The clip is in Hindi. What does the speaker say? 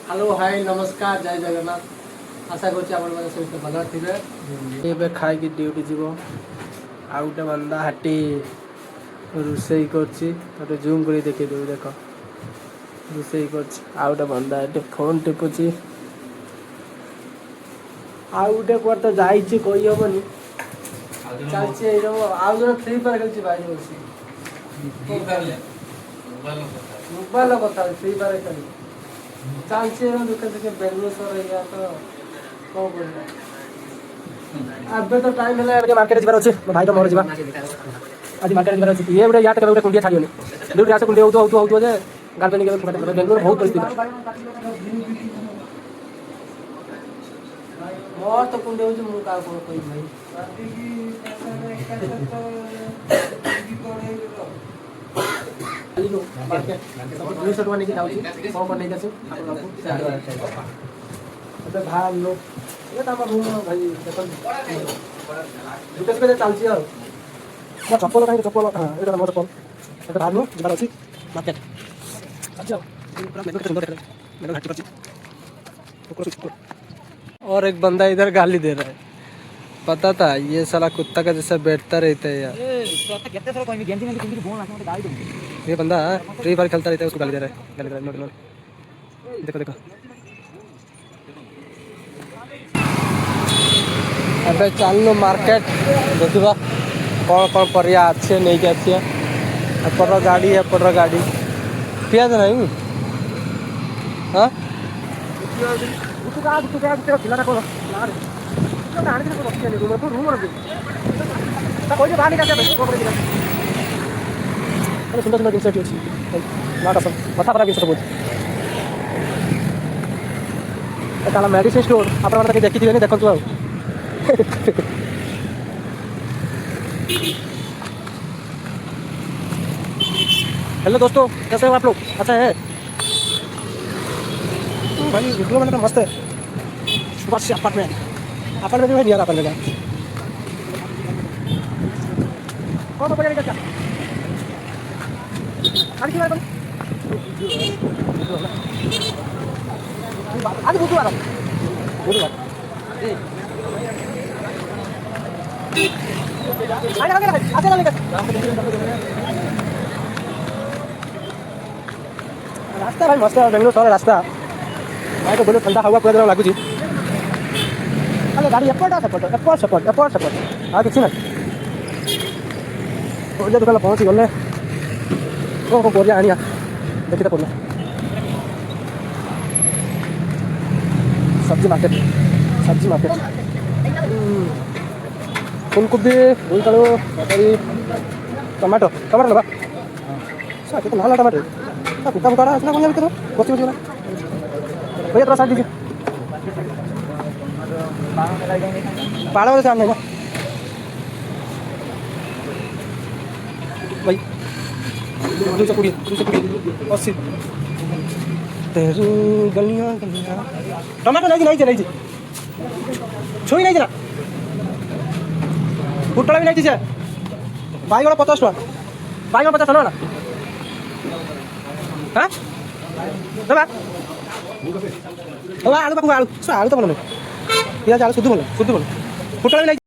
हेलो हाय नमस्कार जय जगन्नाथ आशा कर सहित भल थे खाई ड्यूटी जीव आ गोटे बंदा हाटी रोसई कर जूम कर देखे देव देख रोसई कर बंदा ये फोन टिपुची आ गोटे कुआर तो जाइए कही हेनी चलती आउ जन फ्री फायर खेल भाई बस मोबाइल कथा फ्री फायर खेल चलती दुखे दुखे बेंगलोर या तो कौन अब तो टाइम है मार्केट जीवार अच्छे भाई तो मोर जा आज मार्केट जीवार अच्छे ये गोटे या तो कुंडिया छाड़ियोनी दूर आस कुंडिया होते जे गार्डन बेंगलोर बहुत परिस्थिति मोर तो कुंडे हो मुझे क्या कह भाई दुईश टका नहीं जाऊँगी कौन नहीं भाग लो भाई दुटे चलती चप्पल कहीं चप्पल हाँ ये मोर चप्पल भाग लो जीवार अच्छी मार्केट और एक बंदा इधर गाली दे रहा है पता था ये साला कुत्ता का जैसा बैठता रहता है यार ये बंदा फ्री फायर खेलता रहता है उसको गाली दे रहा है गाली दे रहा है देखो देखो अबे चलो मार्केट देखा कौन कौन परिया अच्छे नहीं के अच्छे एपर गाड़ी एपर गाड़ी पियाज नहीं हाँ सुंदर सुंदर जिनस अच्छी कथा पड़ा जिनस बहुत मेडिसिन स्टोर आप देखी नहीं देखु आ हेलो दोस्तों कैसे हो आप लोग अच्छा है भाई वीडियो मैंने तो मस्त है सुबह से अपार्टमेंट भी नियर अपार्टमेंट कौन तो बजाने क्या आज बुधवार रास्ता भाई मस्त बेंगलोर सहर रास्ता मैं तो बोलो ठंडा हवा पूरा लगुच अरे गाड़ी एपट सेपट सेपट एपट सेपट आ कि ना दुकान पहुँची गले कौन कौन कर आनिया देखी तो पड़ना सब्जी मार्केट फूलकोबी बोईतालु तरकारी टमाटो ना केते नाला टमाटो कुटा फुटा इतना कौन भर बची बची भैया थोड़ा साथ दीजिए पाला वाले सामने ना भाई 220 तेरू गलियां टमाटो नहीं छुई नहीं जरा पुटला भी नहीं बैगण 50 टका बैगण 50 ना हाँ दबा आलू पाक आलू तो भल नहीं पिज आलू शुद्ध भल पुटला भी नहीं